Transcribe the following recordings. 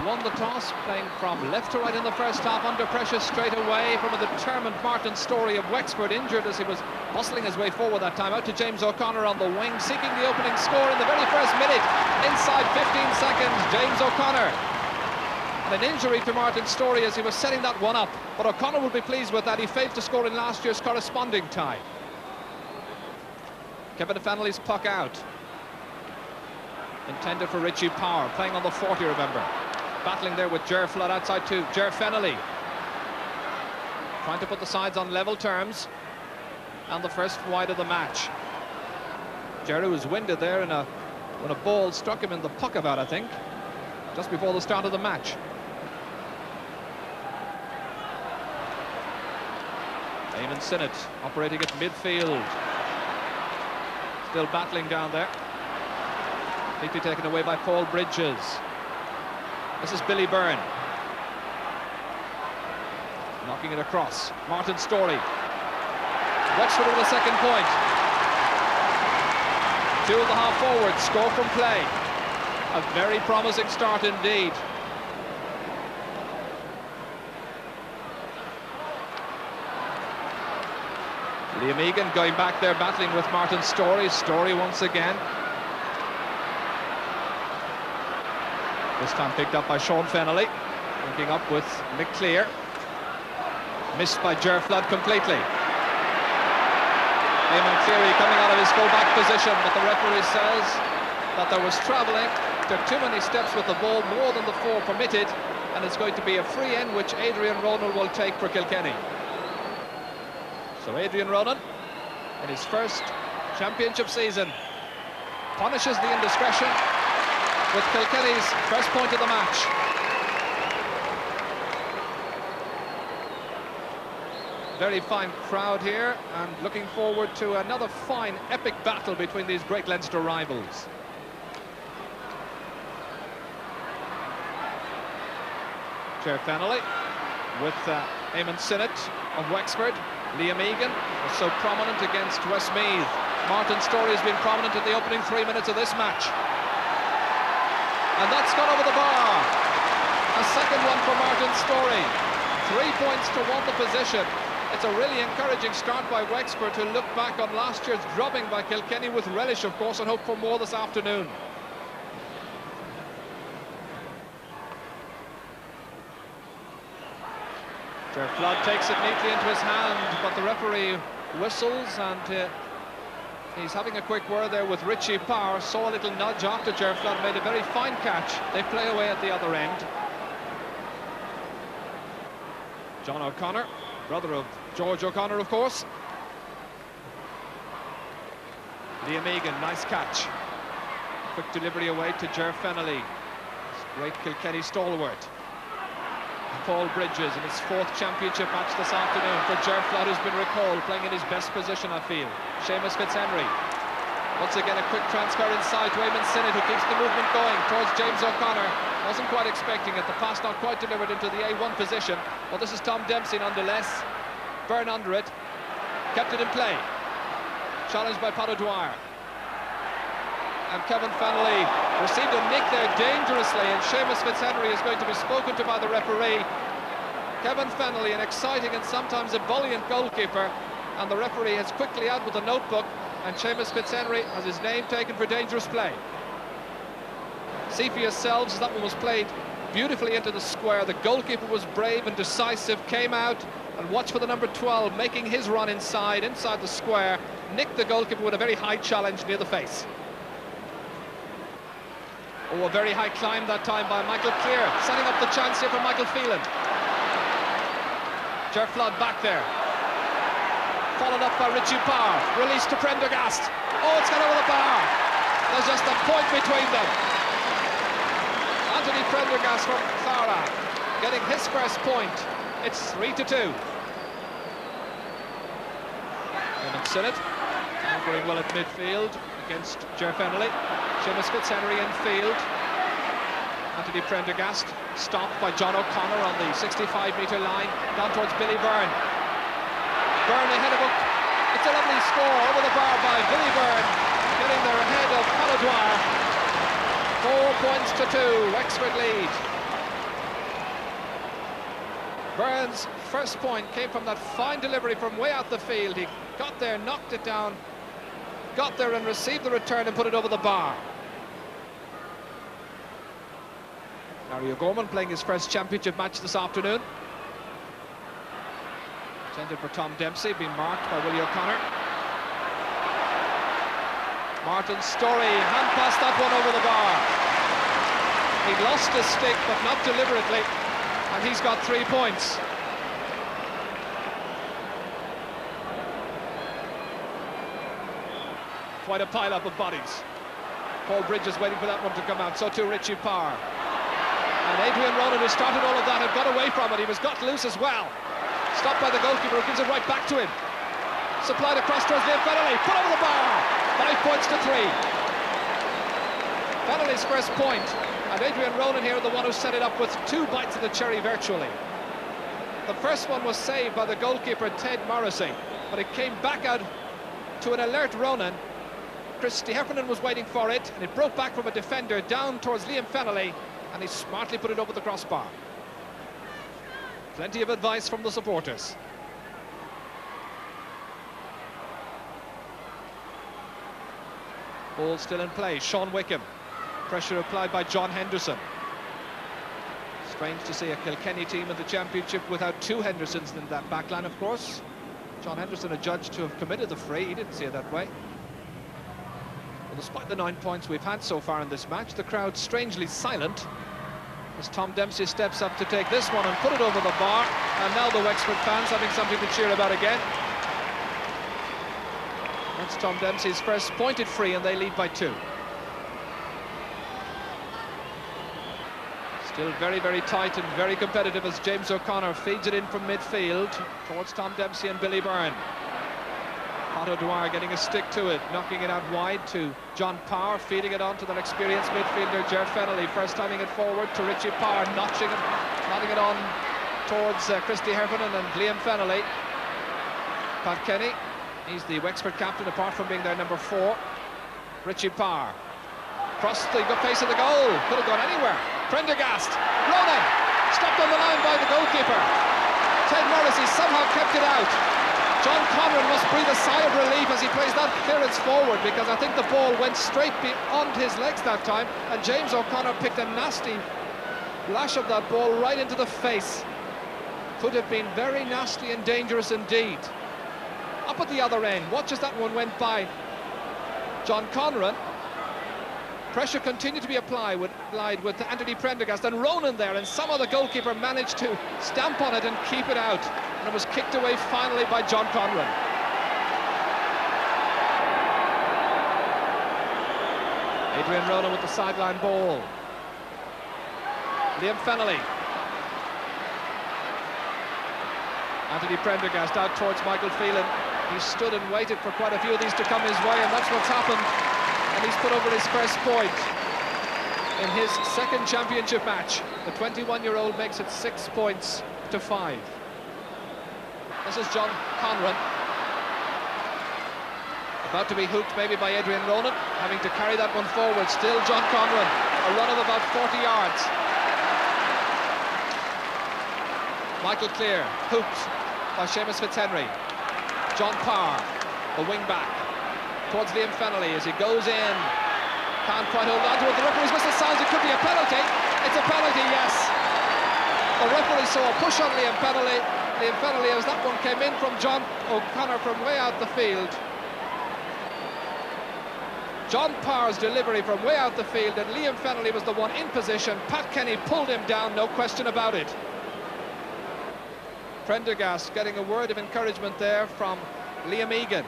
won the toss, playing from left to right in the first half, under pressure straight away from a determined Martin Storey of Wexford, injured as he was bustling his way forward that time. Out to James O'Connor on the wing, seeking the opening score in the very first minute. Inside 15 seconds, James O'Connor. And an injury to Martin Storey as he was setting that one up. But O'Connor will be pleased with that. He failed to score in last year's corresponding tie. Kevin Fennelly's puck out. Intended for Richie Power, playing on the 40, remember. Battling there with Ger Flood outside to Ger Fennelly. Trying to put the sides on level terms. And the first wide of the match. Jerry was winded there when a ball struck him in the puck about, I think, just before the start of the match. Eamon Sinnott operating at midfield. Still battling down there. Neatly taken away by Paul Bridges. This is Billy Byrne. Knocking it across. Martin Storey. Wexford with a second point. 2.5 forwards score from play. A very promising start indeed. Liam Egan going back there, battling with Martin Storey. Storey once again. This time picked up by Sean Fennelly. Linking up with Mick Clear. Missed by Ger Flood completely. Eamon Cleary coming out of his full-back position, but the referee says that there was travelling. Took too many steps with the ball, more than the 4 permitted, and it's going to be a free in which Adrian Ronan will take for Kilkenny. So Adrian Ronan, in his first championship season, punishes the indiscretion with Kilkenny's first point of the match. Very fine crowd here, and looking forward to another fine, epic battle between these great Leinster rivals. Ger Fennelly with Eamon Sinnott of Wexford. Liam Egan was so prominent against Westmeath. Martin Storey has been prominent in the opening 3 minutes of this match. And that's gone over the bar. A second one for Martin Storey. 3 points to 1 the position. It's a really encouraging start by Wexford, to look back on last year's drubbing by Kilkenny with relish, of course, and hope for more this afternoon. Ger Flood takes it neatly into his hand, but the referee whistles, and he's having a quick word there with Richie Power. Saw a little nudge after Ger Flood made a very fine catch. They play away at the other end. John O'Connor, brother of George O'Connor, of course. Liam Egan, nice catch. Quick delivery away to Ger Fennelly. Great Kilkenny stalwart. Paul Bridges in his 4th championship match this afternoon for Ger Flood, who's been recalled, playing in his best position, I feel. Seamus Fitzhenry. Once again, a quick transfer inside to Eamon Sinnott, who keeps the movement going towards James O'Connor. Wasn't quite expecting it. The pass not quite delivered into the A1 position. Well, this is Tom Dempsey nonetheless. Byrne under it. Kept it in play. Challenged by Pat O'Dwyer. And Kevin Fennelly received a nick there dangerously, and Seamus Fitzhenry is going to be spoken to by the referee. Kevin Fennelly, an exciting and sometimes ebullient goalkeeper, and the referee is quickly out with a notebook, and Seamus Fitzhenry has his name taken for dangerous play. See for yourselves, that one was played beautifully into the square. The goalkeeper was brave and decisive, came out, and watch for the number 12 making his run inside the square. Nicked the goalkeeper with a very high challenge near the face. Oh, a very high climb that time by Michael Clear, setting up the chance here for Michael Phelan. Ger Flood back there. Followed up by Richie Power, released to Prendergast. Oh, it's gone over the bar. There's just a point between them. Anthony Prendergast from Clara getting his first point. It's 3-2. Eamon Sinnott anchoring well at midfield against Ger Fennelly. Seamus Fitzhenry in field. Anthony Prendergast stopped by John O'Connor on the 65-metre line, down towards Billy Byrne. Byrne ahead of him. It's a lovely score over the bar by Billy Byrne, getting there ahead of Pat O'Dwyer. 4 points to 2, Wexford lead. Burns' first point came from that fine delivery from way out the field. He got there, knocked it down, got there and received the return and put it over the bar. Larry O'Gorman playing his first championship match this afternoon. Intended for Tom Dempsey, being marked by Willie O'Connor. Martin Storey hand passed that one over the bar. He lost his stick, but not deliberately, and he's got 3 points. Quite a pile-up of bodies. Paul Bridges waiting for that one to come out, so too Richie Parr. And Adrian Ronan, who started all of that, had got away from it. He was got loose as well. Stopped by the goalkeeper, who gives it right back to him. Supplied across towards Liam Fennelly, put over the bar. 5 points to 3. Fennelly's first point, and Adrian Ronan here, the one who set it up with 2 bites of the cherry virtually. The first one was saved by the goalkeeper Ted Morrissey, but it came back out to an alert Ronan. Christy Heffernan was waiting for it, and it broke back from a defender down towards Liam Fennelly, and he smartly put it over the crossbar. Plenty of advice from the supporters. Ball still in play. Sean Wickham. Pressure applied by John Henderson. Strange to see a Kilkenny team in the championship without 2 Hendersons in that backline, of course. John Henderson adjudged to have committed the free. He didn't see it that way. Well, despite the 9 points we've had so far in this match, the crowd strangely silent as Tom Dempsey steps up to take this one and put it over the bar. And now the Wexford fans having something to cheer about again. That's Tom Dempsey's first pointed free, and they lead by 2. Still very, very tight and very competitive as James O'Connor feeds it in from midfield towards Tom Dempsey and Billy Byrne. Pat O'Dwyer getting a stick to it, knocking it out wide to John Parr, feeding it on to that experienced midfielder Ger Fennelly, first timing it forward to Richie Parr, nodding it on towards Christy Heffernan and Liam Fennelly. Pat Kenny, he's the Wexford captain apart from being their number 4. Richie Parr, crossed the face of the goal, could have gone anywhere. Prendergast, Ronan, stopped on the line by the goalkeeper. Ted Morrissey somehow kept it out. John Conran must breathe a sigh of relief as he plays that clearance forward, because I think the ball went straight beyond his legs that time, and James O'Connor picked a nasty lash of that ball right into the face. Could have been very nasty and dangerous indeed. Up at the other end, watch as that one went by John Conran. Pressure continued to be applied with Anthony Prendergast and Ronan there, and somehow the goalkeeper managed to stamp on it and keep it out, and it was kicked away finally by John Conran. Adrian Ronan with the sideline ball. Liam Fennelly. Anthony Prendergast out towards Michael Phelan. He stood and waited for quite a few of these to come his way, and that's what's happened. And he's put over his first point in his second championship match. The 21-year-old makes it 6 points to 5. This is John Conran. About to be hooked maybe by Adrian Ronan, having to carry that one forward. Still John Conran, a run of about 40 yards. Michael Clear, hooked by Seamus Fitzhenry. John Parr, a wing-back, towards Liam Fennelly as he goes in. Can't quite hold on to it. The referee's whistle sounds. It could be a penalty. It's a penalty, yes. The referee saw a push on Liam Fennelly. Liam Fennelly, as that one came in from John O'Connor from way out the field. John Parr's delivery from way out the field, and Liam Fennelly was the one in position. Pat Kenny pulled him down, no question about it. Prendergast getting a word of encouragement there from Liam Egan.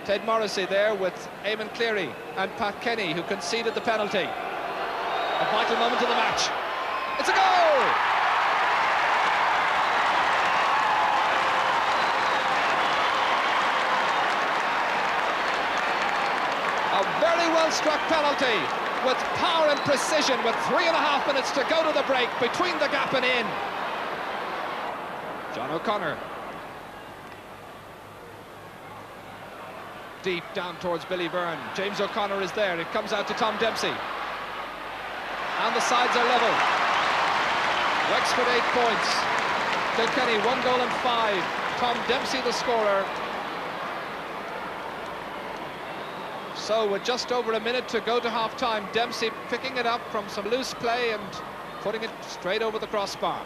Ted Morrissey there with Eamon Cleary and Pat Kenny, who conceded the penalty. A vital moment of the match. It's a goal! A very well struck penalty with power and precision, with 3.5 minutes to go to the break, between the gap and in. John O'Connor. Deep down towards Billy Byrne. James O'Connor is there. It comes out to Tom Dempsey. And the sides are level. Wexford 8 points. Kilkenny 1 goal and 5. Tom Dempsey the scorer. So with just over a minute to go to half-time, Dempsey picking it up from some loose play and putting it straight over the crossbar.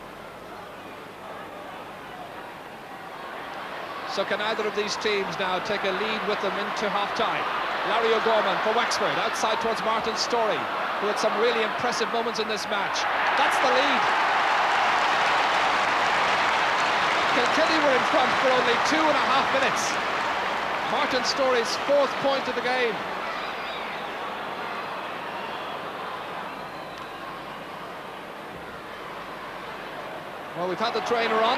So can either of these teams now take a lead with them into half-time? Larry O'Gorman for Wexford, outside towards Martin Storey, who had some really impressive moments in this match. That's the lead. Kilkenny were in front for only 2.5 minutes. Martin Storey's 4th point of the game. Well, we've had the trainer on,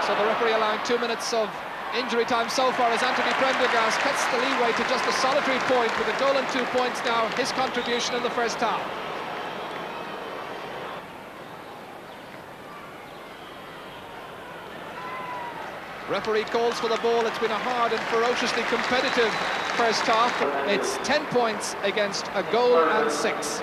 so the referee allowing 2 minutes of injury time so far as Anthony Prendergast cuts the leeway to just a solitary point with a goal and 2 points now, his contribution in the first half. Referee calls for the ball. It's been a hard and ferociously competitive first half. It's 10 points against a goal and 6.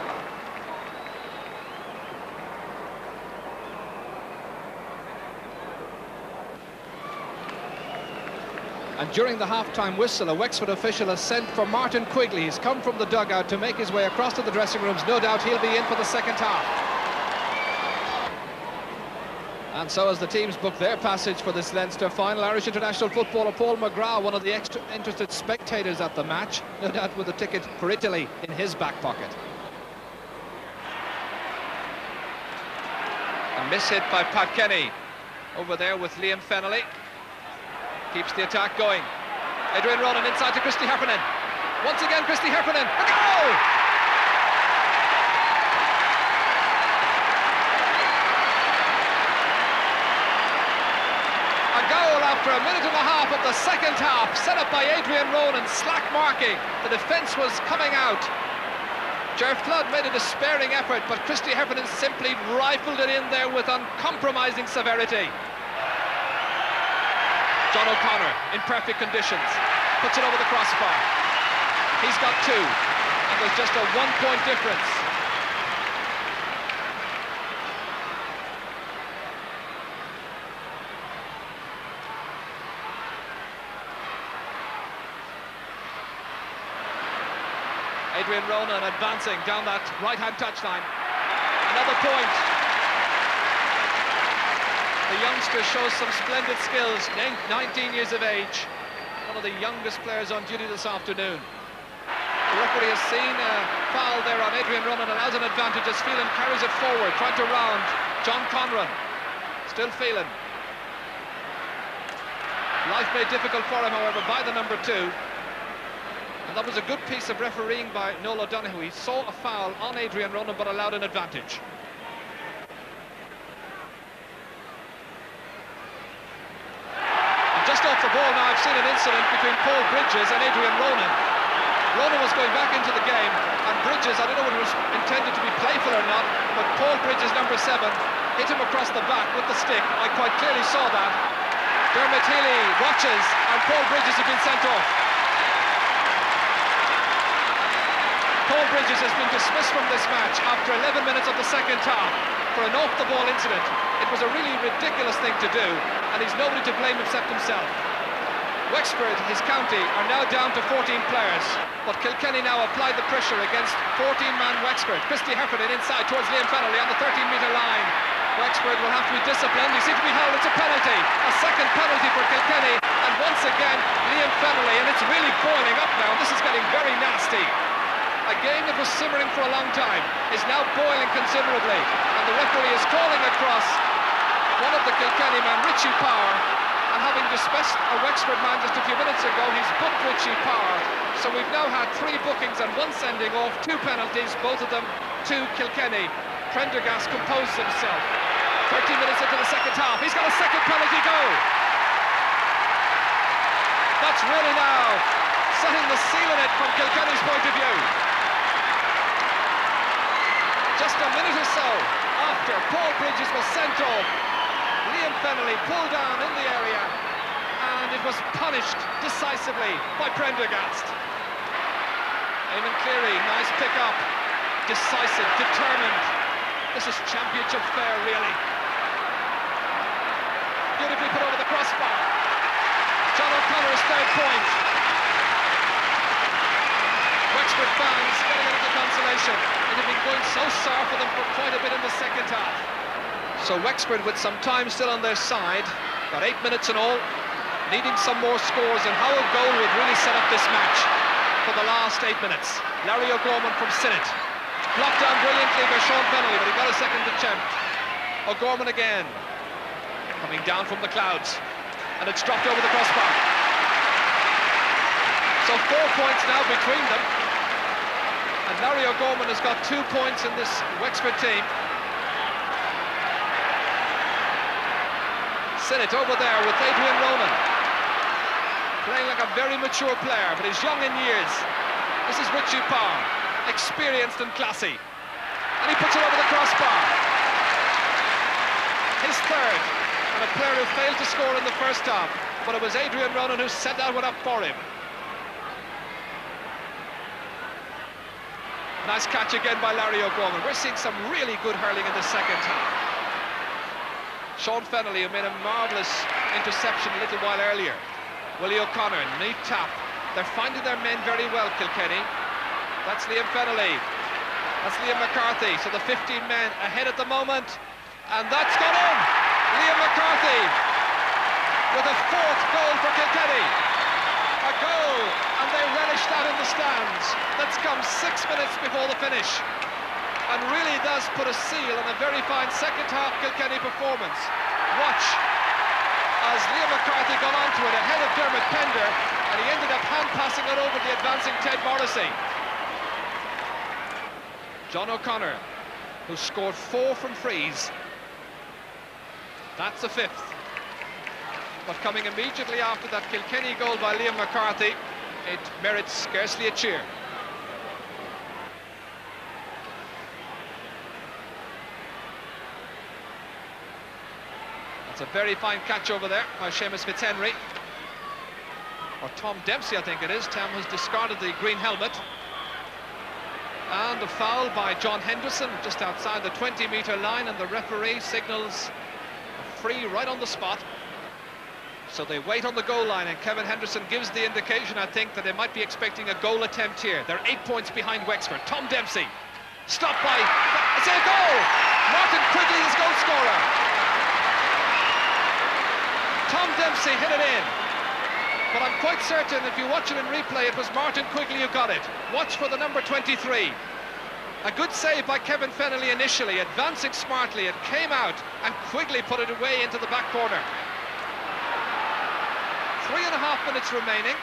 And during the half-time whistle, a Wexford official has sent for Martin Quigley. He's come from the dugout to make his way across to the dressing rooms. No doubt he'll be in for the second half. And so as the teams book their passage for this Leinster final, Irish international footballer Paul McGrath, one of the extra interested spectators at the match, no doubt with a ticket for Italy in his back pocket. A miss hit by Pat Kenny. Over there with Liam Fennelly. Keeps the attack going. Adrian Ronan inside to Christy Heffernan. Once again, Christy Heffernan. A goal! A goal after a minute and a half of the second half, set up by Adrian Ronan, slack marking. The defence was coming out. Ger Flood made a despairing effort, but Christy Heffernan simply rifled it in there with uncompromising severity. John O'Connor in perfect conditions, puts it over the crossbar. He's got 2, and there's just a 1-point difference. Adrian Ronan advancing down that right-hand touchline. Another point. The youngster shows some splendid skills, 19 years of age, one of the youngest players on duty this afternoon. The referee has seen a foul there on Adrian Ronan, allows an advantage as Phelan carries it forward, trying to round John Conran. Still Phelan. Life made difficult for him, however, by the number 2. And that was a good piece of refereeing by Noel O'Donoghue. He saw a foul on Adrian Ronan but allowed an advantage. Just off the ball now, I've seen an incident between Paul Bridges and Adrian Ronan. Ronan was going back into the game, and Bridges, I don't know whether it was intended to be playful or not, but Paul Bridges, number 7, hit him across the back with the stick. I quite clearly saw that. Dermot Healy watches, and Paul Bridges has been sent off. Paul Bridges has been dismissed from this match after 11 minutes of the second half for an off-the-ball incident. It was a really ridiculous thing to do, and he's nobody to blame except himself. Wexford, his county, are now down to 14 players, but Kilkenny now applied the pressure against 14-man Wexford. Christy Heffernan inside towards Liam Fennelly on the 13-metre line. Wexford will have to be disciplined. He seems to be held. It's a penalty. A second penalty for Kilkenny, and once again, Liam Fennelly, and it's really boiling up now. This is getting very nasty. A game that was simmering for a long time is now boiling considerably, and the referee is calling across one of the Kilkenny men, Richie Power, and having dismissed a Wexford man just a few minutes ago, he's booked Richie Power. So we've now had 3 bookings and 1 sending off, 2 penalties, both of them to Kilkenny. Prendergast composes himself. 13 minutes into the second half, he's got a second penalty goal. That's really now setting the seal in it from Kilkenny's point of view. Just a minute or so after Paul Bridges was sent off, Liam Fennelly pulled down in the area, and it was punished decisively by Prendergast. Eamon Cleary, nice pick-up, decisive, determined. This is championship fare, really. beautifully put over the crossbar. John O'Connor's third point. Wexford fans getting a little consolation. It had been going so sour for them for quite a bit in the second half. So Wexford, with some time still on their side, got 8 minutes in all, needing some more scores, and how a goal would really set up this match for the last 8 minutes. Larry O'Gorman from Sinnott, blocked down brilliantly by Sean Fennelly, but he got a second attempt. O'Gorman again, coming down from the clouds, and it's dropped over the crossbar. So 4 points now between them, and Larry O'Gorman has got 2 points in this Wexford team. Sinnott over there with Adrian Ronan, playing like a very mature player, but he's young in years. This is Richie Parr, experienced and classy, and he puts it over the crossbar. His third, and a player who failed to score in the first half, but it was Adrian Ronan who set that one up for him. Nice catch again by Larry O'Gorman. We're seeing some really good hurling in the second half. Sean Fennelly, who made a marvellous interception a little while earlier. Willie O'Connor, neat tap. They're finding their men very well, Kilkenny. That's Liam Fennelly. That's Liam McCarthy. So the 15 men ahead at the moment. And that's gone in! Liam McCarthy with a fourth goal for Kilkenny. A goal, and they relish that in the stands. That's come 6 minutes before the finish, and really does put a seal on a very fine second half Kilkenny performance. Watch as Liam McCarthy got onto it ahead of Dermot Pender, and he ended up hand-passing it over the advancing Ted Morrissey. John O'Connor, who scored 4 from frees. That's the 5th. But coming immediately after that Kilkenny goal by Liam McCarthy, it merits scarcely a cheer. That's a very fine catch over there by Seamus Fitzhenry. Or Tom Dempsey, I think it is. Tom has discarded the green helmet. And a foul by John Henderson just outside the 20-metre line, and the referee signals a free right on the spot. So they wait on the goal line, and Kevin Henderson gives the indication, I think, that they might be expecting a goal attempt here. They're 8 points behind Wexford. Tom Dempsey, stopped by, it's a goal! Martin Quigley is goal scorer. Tom Dempsey hit it in. But I'm quite certain, if you watch it in replay, it was Martin Quigley who got it. Watch for the number 23. A good save by Kevin Fennelly initially, advancing smartly. It came out, and Quigley put it away into the back corner. 3.5 minutes remaining.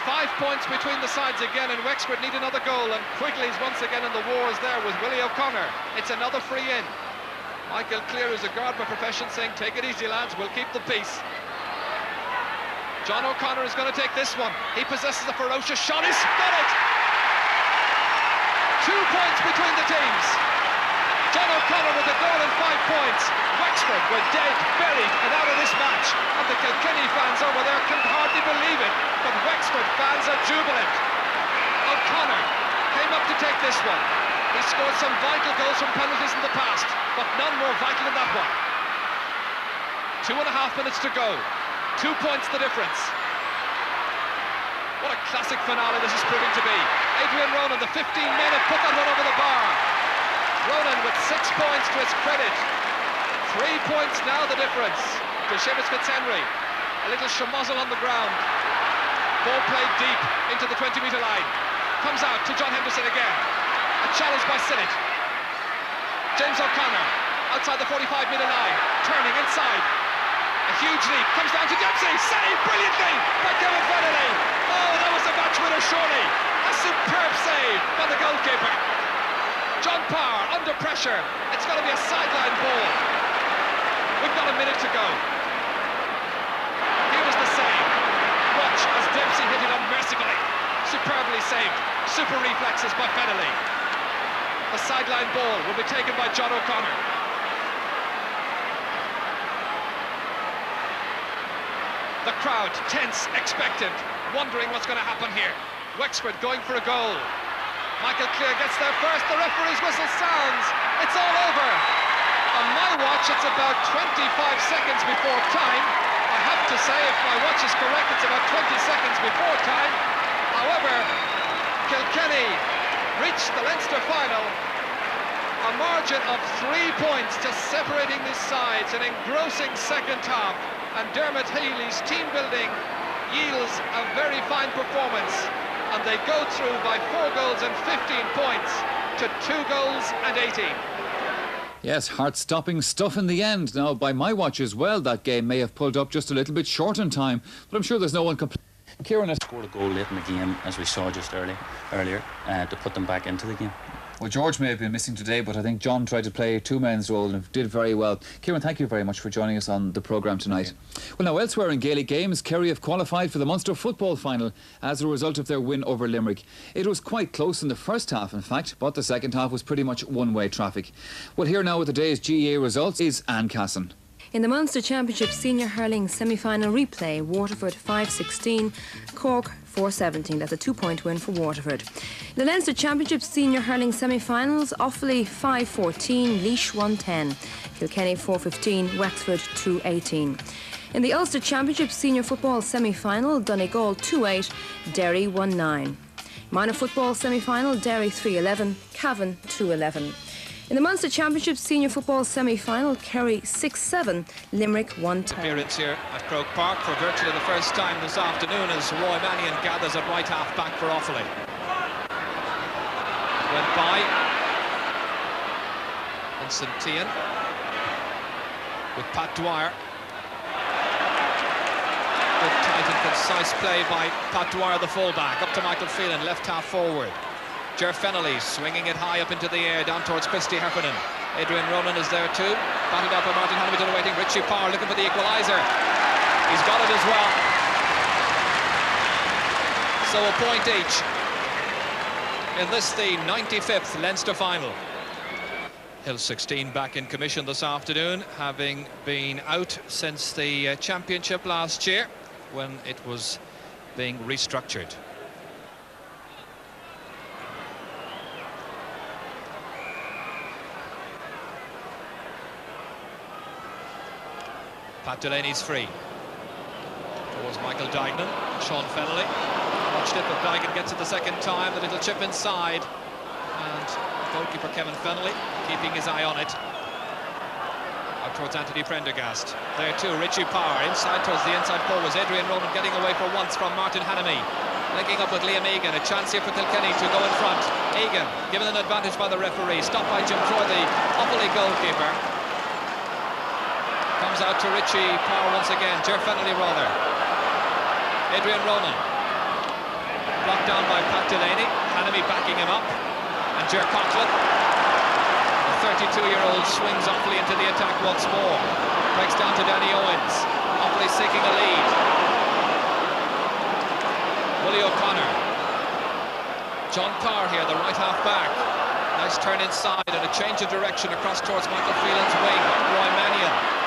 5 points between the sides again, and Wexford need another goal, and Quigley's once again in the wars there with Willie O'Connor. It's another free in. Michael Clear, who's a guard by profession, saying, take it easy, lads, we'll keep the peace. John O'Connor is going to take this one. He possesses a ferocious shot. He's got it! 2 points between the teams. John O'Connor with a goal and 5 points. Wexford were dead, buried, and out of this match. And the Kilkenny fans over there can hardly believe it, but Wexford fans are jubilant. O'Connor came up to take this one. He scored some vital goals from penalties in the past, but none more vital than that one. 2.5 minutes to go. 2 points the difference. What a classic finale this is proving to be. Adrian Ronan, the 15 men have put that one over the bar. Ronan with 6 points to his credit. 3 points now the difference to Seamus Fitzhenry. A little schmozzle on the ground. Ball played deep into the 20-metre line. Comes out to John Henderson again. A challenge by Sinnott. James O'Connor outside the 45-metre line. Turning inside. A huge leap. Comes down to Dempsey. Saved brilliantly by Kevin Fennelly. Oh, that was a match winner surely. A superb save by the goalkeeper. John Parr under pressure. It's going to be a sideline ball. We've got a minute to go. Here was the save. Watch as Dempsey hit it unmercifully. Superbly saved. Super reflexes by Fennelly. The sideline ball will be taken by John O'Connor. The crowd tense, expectant, wondering what's going to happen here. Wexford going for a goal. Michael Clear gets there first. The referee's whistle sounds. It's all over. On my watch, watch, it's about 25 seconds before time. I have to say, if my watch is correct, it's about 20 seconds before time. However, Kilkenny reached the Leinster Final, a margin of 3 points just separating these sides, an engrossing second half, and Dermot Healy's team building yields a very fine performance, and they go through by 4 goals and 15 points to 2 goals and 18. Yes, heart-stopping stuff in the end. Now, by my watch as well, that game may have pulled up just a little bit short in time, but I'm sure there's no one Kieran has scored a goal late in the game, as we saw just earlier, to put them back into the game. Well, George may have been missing today, but I think John tried to play a two-man's role and did very well. Kieran, thank you very much for joining us on the programme tonight. Well, now, elsewhere in Gaelic games, Kerry have qualified for the Munster Football Final as a result of their win over Limerick. It was quite close in the first half, in fact, but the second half was pretty much one-way traffic. Well, here now with the day's GAA results is Anne Casson. In the Munster Championship Senior Hurling Semi-Final replay, Waterford 5-16, Cork 4-17. That's a 2-point win for Waterford. In the Leinster Championship Senior Hurling Semi-Finals, Offaly 5-14, Laois 1-10, Kilkenny 4-15, Wexford 2-18. In the Ulster Championship Senior Football Semi-Final, Donegal 2-8, Derry 1-9. Minor Football Semi-Final, Derry 3-11, Cavan 2-11. In the Munster Championship Senior Football Semi-Final, Kerry 6-7, Limerick 1-10. Appearance here at Croke Park for virtually the first time this afternoon as Roy Mannion gathers at right half back for Offaly. Went by Vincent Tehan with Pat Dwyer. Good, tight and concise play by Pat Dwyer, the fullback, up to Michael Phelan, left half forward. Ger Fennelly swinging it high up into the air down towards Christy Heffernan. Adrian Ronan is there too. Batted out by Martin Hamilton awaiting. Richie Power looking for the equaliser. He's got it as well. So a point each in this, the 95th Leinster Final. Hill 16 back in commission this afternoon, having been out since the championship last year when it was being restructured. Pat Delaney's free towards Michael Dignan. Sean Fennelly watched it, but Dignan gets it the second time. The little chip inside, and goalkeeper Kevin Fennelly keeping his eye on it. Out towards Anthony Prendergast. There too, Richie Power inside towards the inside forwards. Adrian Ronan getting away for once from Martin Hannamy. Linking up with Liam Egan. A chance here for Kilkenny to go in front. Egan given an advantage by the referee. Stopped by Jim Troy, the Offaly goalkeeper. Comes out to Richie Power once again. Ger Fennelly rather. Adrian Ronan. Blocked down by Pat Delaney. Hannamy backing him up. And Ger Coughlin. The 32-year-old swings Offaly into the attack once more. Breaks down to Danny Owens. Offaly seeking a lead. Willie O'Connor. John Parr here, the right half back. Nice turn inside and a change of direction across towards Michael Phelan's wing. Roy Mannion.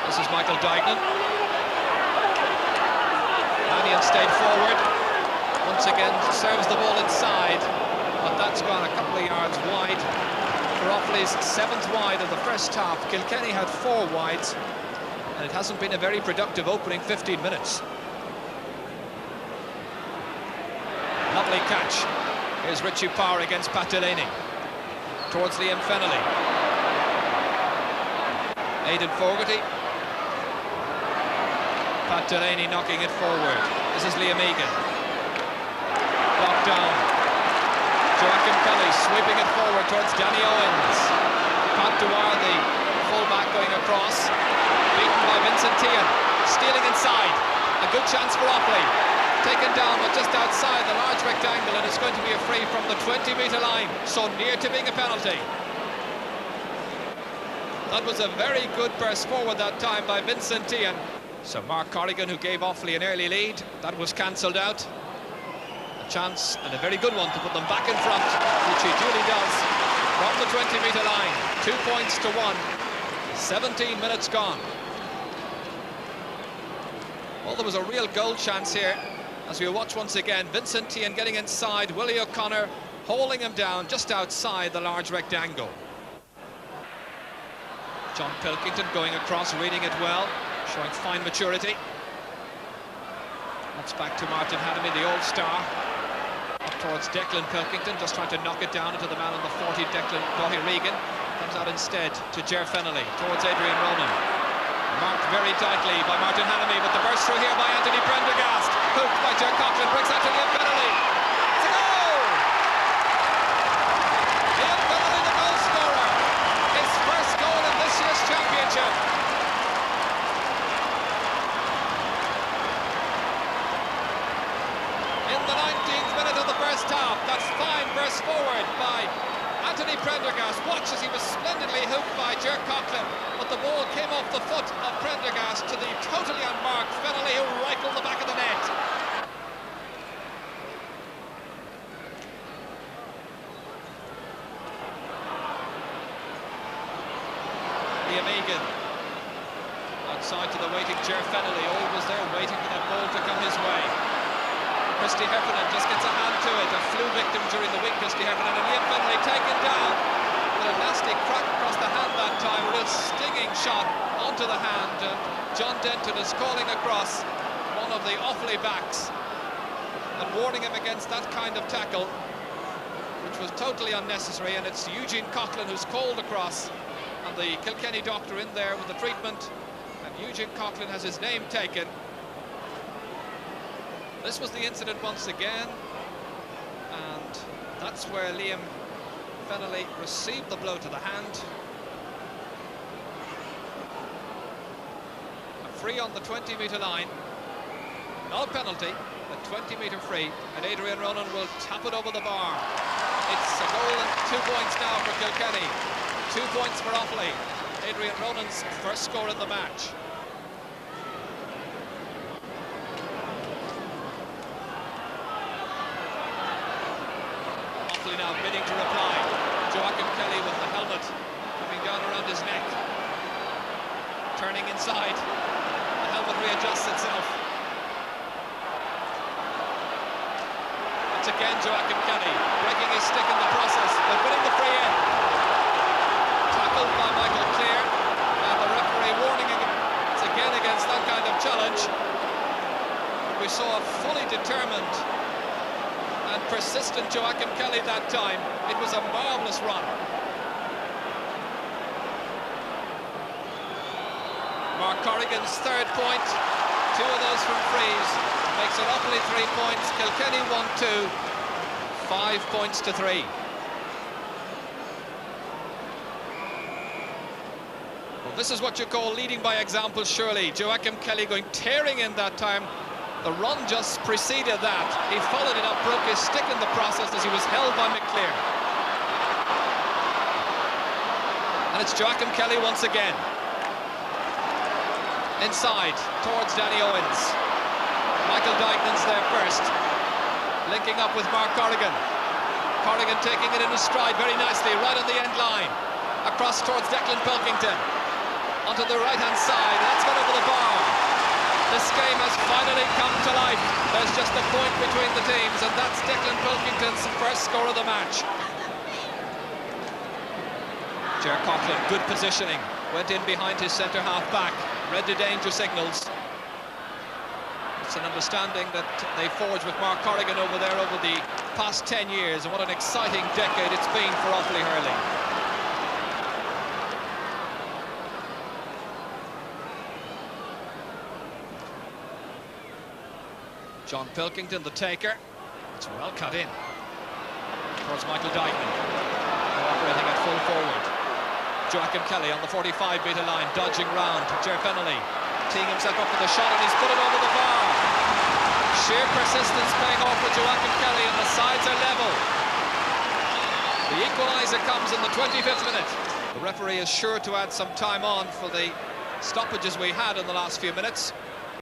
This is Michael Dignan. Mannion stayed forward. Once again serves the ball inside, but that's gone a couple of yards wide. For Offaly's 7th wide of the first half. Kilkenny had 4 wides, and it hasn't been a very productive opening 15 minutes. Lovely catch. Here's Richie Power against Pat Delaney. Towards Liam Fennelly. Aidan Fogarty. Pat Delaney knocking it forward. This is Liam Egan. Blocked down. Joachim Kelly sweeping it forward towards Danny Owens. Pat Dwyer, the fullback, going across. Beaten by Vincent Tehan. Stealing inside. A good chance for Offaly. Taken down, but just outside the large rectangle, and it's going to be a free from the 20-metre line. So near to being a penalty. That was a very good burst forward that time by Vincent Tehan. So Mark Corrigan, who gave Offaly an early lead, that was cancelled out. A chance, and a very good one, to put them back in front, which he duly does from the 20-metre line. 2 points to 1. 17 minutes gone. Well, there was a real goal chance here. As we watch once again, Vincent Tehan getting inside, Willie O'Connor holding him down just outside the large rectangle. John Pilkington going across, reading it well, showing fine maturity. That's back to Martin Hanamy, the old star. Up towards Declan Pilkington, just trying to knock it down into the man on the 40, Declan Daithí Regan. Comes out instead to Ger Fennelly, towards Adrian Ronan. Marked very tightly by Martin Hanamy, but the burst through here by Anthony Prendergast. Hooked by Ger Coughlin, brings out to Liam Fennelly. It's a goal! Liam Fennelly, the goal scorer. His first goal in this year's championship. In the 19th minute of the first half, that's fine burst forward by Anthony Prendergast. Watch as he was splendidly hooked by Ger Coughlin, but the ball came off the foot of Prendergast to the totally unmarked Fennelly, who rifled the back of the net. Liam Egan outside to the waiting Ger Fennelly, always there waiting for that ball to come his way. Christy Heffernan just gets a hand to it, a flu victim during the week, Christy Heffernan, and Liam Fennelly taken down with a nasty crack across the hand that time, a real stinging shot onto the hand, and John Denton is calling across one of the Offaly backs and warning him against that kind of tackle, which was totally unnecessary, and it's Eugene Coughlin who's called across, and the Kilkenny doctor in there with the treatment, and Eugene Coughlin has his name taken. This was the incident once again, and that's where Liam Fennelly received the blow to the hand. A free on the 20-metre line, no penalty, a 20-metre free, and Adrian Ronan will tap it over the bar. It's a goal and 2 points now for Kilkenny, 2 points for Offaly. Adrian Ronan's first score in the match. Now bidding to reply. Joachim Kelly with the helmet coming down around his neck. Turning inside. The helmet readjusts itself. It's again Joachim Kelly breaking his stick in the process, but winning the free in. Tackled by Michael Clear, and the referee warning him it's again against that kind of challenge. We saw a fully determined and persistent Joachim Kelly that time. It was a marvellous run. Mark Corrigan's third point, 2 of those from frees, makes it Offaly 3 points, Kilkenny 1-2, 5 points to 3. Well, this is what you call leading by example, surely. Joachim Kelly going tearing in that time. The run just preceded that. He followed it up, broke his stick in the process as he was held by McClear. And it's Joachim Kelly once again. Inside, towards Danny Owens. Michael Dygnan's there first. Linking up with Mark Corrigan. Corrigan taking it in his stride very nicely, right on the end line. Across towards Declan Pilkington. Onto the right-hand side. That's gone over the bar. This game has finally come to life. There's just a point between the teams, and that's Declan Pilkington's first score of the match. Ger Coughlin, good positioning, went in behind his centre-half back, read the danger signals. It's an understanding that they forged with Mark Corrigan over there over the past 10 years, and what an exciting decade it's been for Offaly hurling. John Pilkington, the taker. It's well cut in. Towards Michael Dygnam. Operating at full forward. Joachim Kelly on the 45-metre line, dodging round. Ger Fennelly teeing himself up for the shot, and he's put it over the bar. Sheer persistence paying off for Joachim Kelly, and the sides are level. The equaliser comes in the 25th minute. The referee is sure to add some time on for the stoppages we had in the last few minutes.